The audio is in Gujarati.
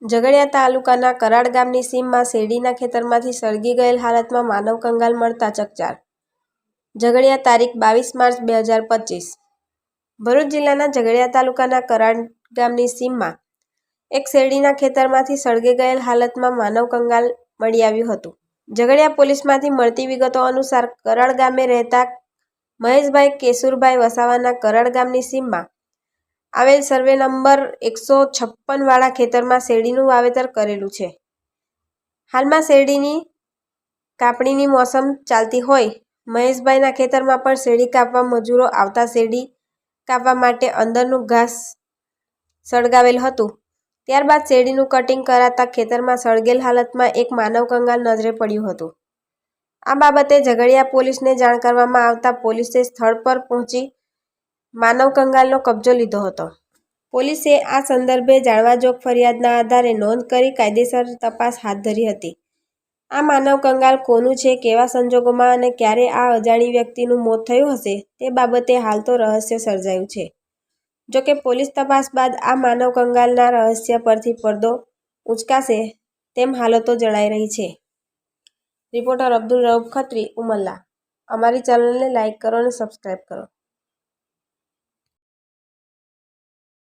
ઝઘડિયા તાલુકાના કરાડ ગામની સીમમાં શેરડીના ખેતરમાંથી સળગી ગયેલ હાલતમાં માનવ કંગાલ મળતા ચકચાર. ઝઘડિયા તારીખ 22 માર્ચ 2025. ભરૂચ જિલ્લાના ઝઘડિયા તાલુકાના કરાડ ગામની સીમમાં એક શેરડીના ખેતરમાંથી સળગી ગયેલ હાલતમાં માનવ કંગાલ મળી આવ્યું હતું. ઝઘડિયા પોલીસમાંથી મળતી વિગતો અનુસાર કરાડ ગામે રહેતા મહેશભાઈ કેશુરભાઈ વસાવાના કરાડ ગામની સીમમાં આવેલ સર્વે નંબર 156 વાળા ખેતરમાં શેરડીનું વાવેતર કરેલું છે. હાલમાં શેરડીની કાપણીની મોસમ ચાલતી હોય મહેશભાઈના ખેતરમાં પણ શેરડી કાપવા મજૂરો આવતા શેરડી કાપવા માટે અંદરનું ઘાસ સળગાવેલ હતું. ત્યારબાદ શેરડીનું કટિંગ કરાતા ખેતરમાં સળગેલ હાલતમાં એક માનવ કંગાલ નજરે પડ્યું હતું. આ બાબતે ઝઘડિયા પોલીસને જાણ કરવામાં આવતા પોલીસે સ્થળ પર પહોંચી માનવ કંગાલનો કબજો લીધો હતો. પોલીસે આ સંદર્ભે જાણવાજોગ ફરિયાદના આધારે નોંધ કરી કાયદેસર તપાસ હાથ ધરી હતી. આ માનવ કંગાલ કોનું છે, કેવા સંજોગોમાં અને ક્યારે આ અજાણી વ્યક્તિનું મોત થયું હશે તે બાબતે હાલ તો રહસ્ય સર્જાયું છે. જોકે પોલીસ તપાસ બાદ આ માનવ કંગાલના રહસ્ય પરથી પડદો ઉંચકાશે તેમ હાલતો જણાઈ રહી છે. રિપોર્ટર અબ્દુલ રઉફ ખત્રી, ઉમરલા. અમારી ચેનલને લાઇક કરો અને સબસ્ક્રાઇબ કરો.